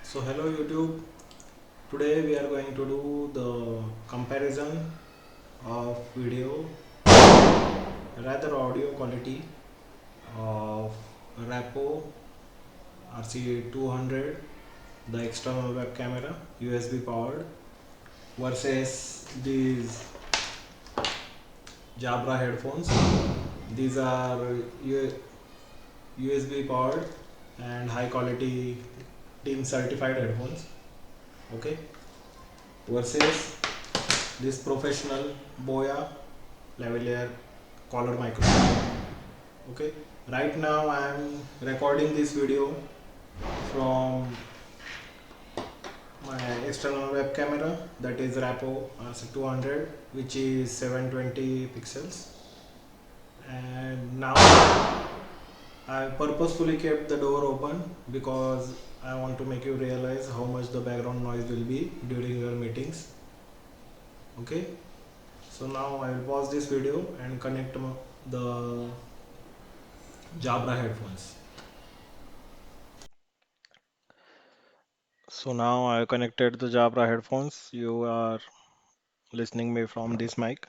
So hello YouTube. Today we are going to do the comparison of video, rather audio quality of Rapo RC200, the external web camera, USB powered, versus these Jabra headphones. These are USB powered and high quality team certified headphones. Okay, versus this professional Boya lavalier collar microphone. Okay, right now I am recording this video from my external web camera, that is Rapo RC200, which is 720 pixels. And now I purposefully kept the door open because I want to make you realize how much the background noise will be during your meetings. Okay, so now I will pause this video and connect the Jabra headphones. So now I connected the Jabra headphones. You are listening me from this mic.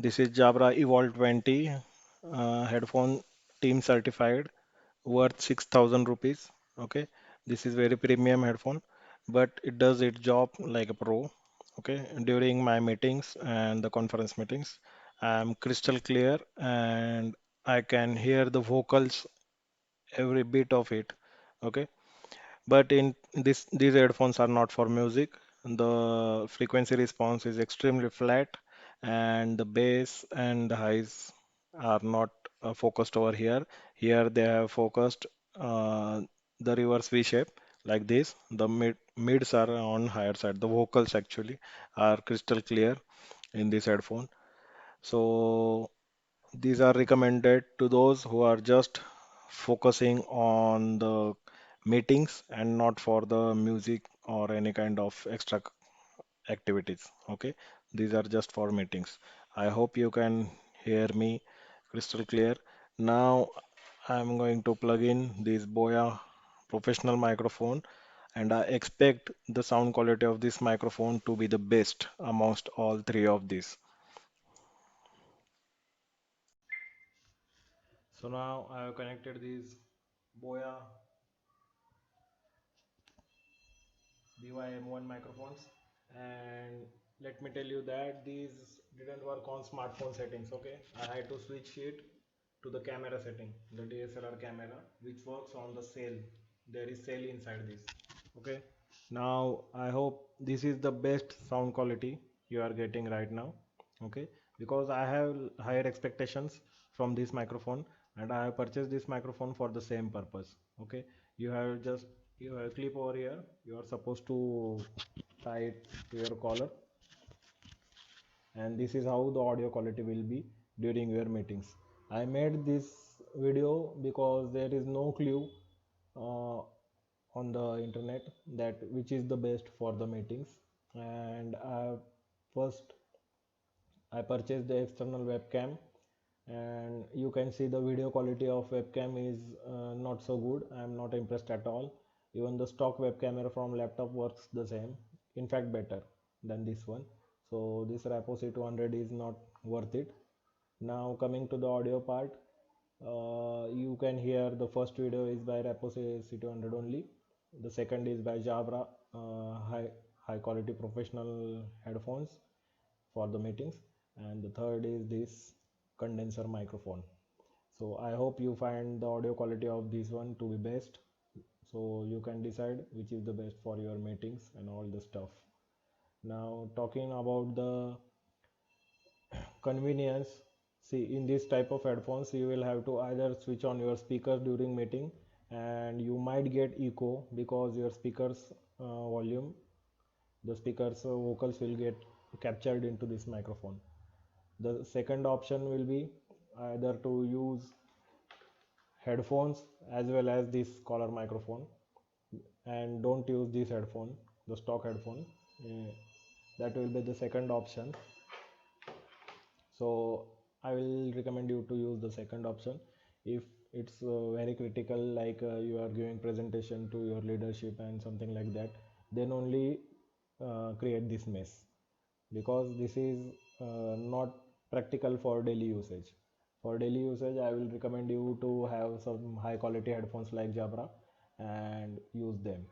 This is Jabra Evolve 20 headphone team certified, worth 6,000 rupees. Okay, this is very premium headphone, but it does its job like a pro. Okay, during my meetings and the conference meetings, I am crystal clear and I can hear the vocals, every bit of it. Okay, but in these headphones are not for music. The frequency response is extremely flat, and the bass and the highs are not focused over here. Here they have focused uh, the reverse V shape like this. The mids are on higher side. The vocals actually are crystal clear in this headphone. So these are recommended to those who are just focusing on the meetings and not for the music or any kind of extra activities. Okay, these are just for meetings. I hope you can hear me crystal clear. Now I'm going to plug in this Boya professional microphone, and I expect the sound quality of this microphone to be the best amongst all three of these. So now I have connected these Boya BYM1 microphones, and let me tell you that these didn't work on smartphone settings. Okay, I had to switch it to the camera setting, the DSLR camera, which works on the cell. There is cell inside this. Okay, now I hope this is the best sound quality you are getting right now. Okay, because I have higher expectations from this microphone, and I have purchased this microphone for the same purpose. Okay, you have just you have a clip over here. You are supposed to tie it to your collar, and this is how the audio quality will be during your meetings. I made this video because there is no clue uh, on the internet that which is the best for the meetings. And first I purchased the external webcam, and you can see the video quality of webcam is not so good. I am not impressed at all. Even the stock web camera from laptop works the same, in fact better than this one. So this Rapo C200 is not worth it. Now coming to the audio part, you can hear the first video is by Rapo C200 only. The second is by Jabra high quality professional headphones for the meetings, and the third is this condenser microphone. So I hope you find the audio quality of this one to be best, so you can decide which is the best for your meetings and all the stuff. Now talking about the convenience, see, in this type of headphones you will have to either switch on your speakers during meeting, and you might get echo because your speakers volume, the speakers vocals will get captured into this microphone. The second option will be either to use headphones as well as this collar microphone, and don't use this headphone, the stock headphone. Uh, that will be the second option. So I will recommend you to use the second option. If it's very critical, like you are giving presentation to your leadership and something like that, then only create this mess, because this is not practical for daily usage. For daily usage, I will recommend you to have some high quality headphones like Jabra and use them.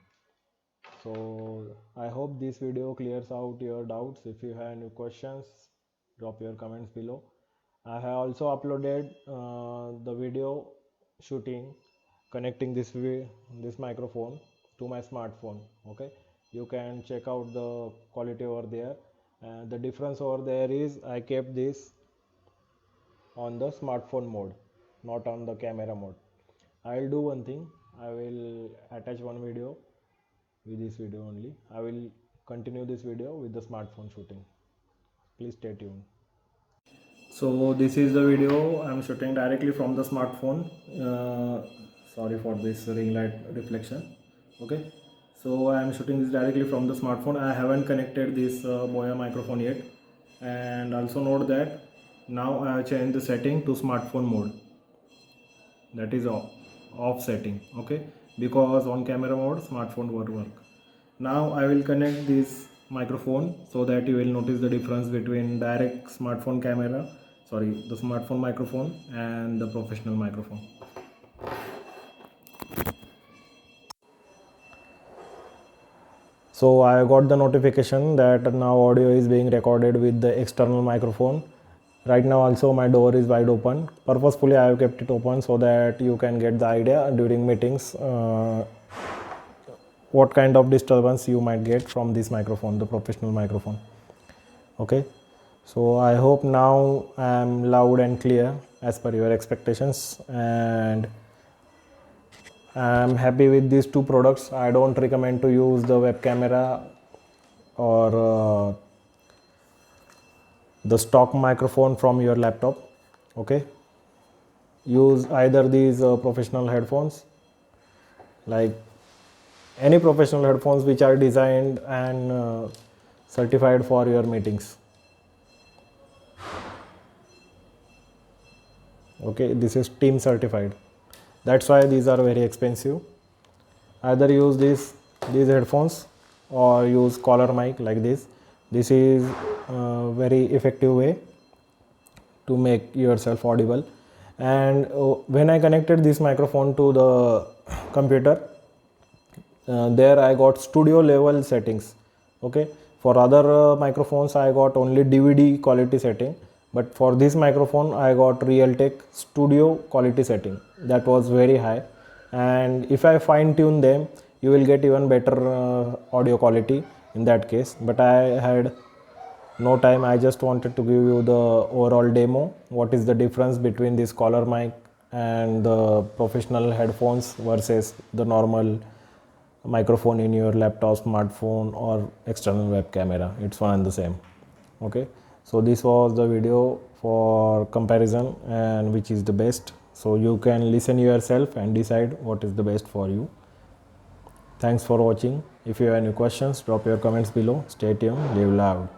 So I hope this video clears out your doubts. If you have any questions, drop your comments below. I have also uploaded the video shooting connecting this microphone to my smartphone. Okay, you can check out the quality over there. The difference over there is I kept this on the smartphone mode, not on the camera mode. I'll do one thing. I will attach one video with this video only. I will continue this video with the smartphone shooting. Please stay tuned. So this is the video I'm shooting directly from the smartphone. Sorry for this ring light reflection. Okay, so I'm shooting this directly from the smartphone. I haven't connected this Boya microphone yet, and also note that now I have changed the setting to smartphone mode. That is off setting. Okay, because on camera mode smartphone won't work. Now I will connect this microphone so that you will notice the difference between direct smartphone camera, sorry, the smartphone microphone and the professional microphone. So I got the notification that now audio is being recorded with the external microphone. Right now also my door is wide open. Purposefully I have kept it open so that you can get the idea during meetings what kind of disturbance you might get from this microphone, the professional microphone. Okay, so I hope now I am loud and clear as per your expectations, and I am happy with these two products. I don't recommend to use the web camera or the stock microphone from your laptop. Okay, use either these professional headphones, like any professional headphones which are designed and certified for your meetings. Okay, this is team certified, that's why these are very expensive. Either use these headphones or use collar mic like this. This is a very effective way to make yourself audible. And when I connected this microphone to the computer, there I got studio level settings. Okay, for other microphones I got only DVD quality setting, but for this microphone I got Realtek studio quality setting. That was very high, and if I fine tune them, you will get even better audio quality in that case. But I had no time. I just wanted to give you the overall demo, what is the difference between this collar mic and the professional headphones versus the normal microphone in your laptop, smartphone or external web camera. It's one and the same. Okay, so this was the video for comparison and which is the best, so you can listen yourself and decide what is the best for you. Thanks for watching. If you have any questions, drop your comments below. Stay tuned, live loud.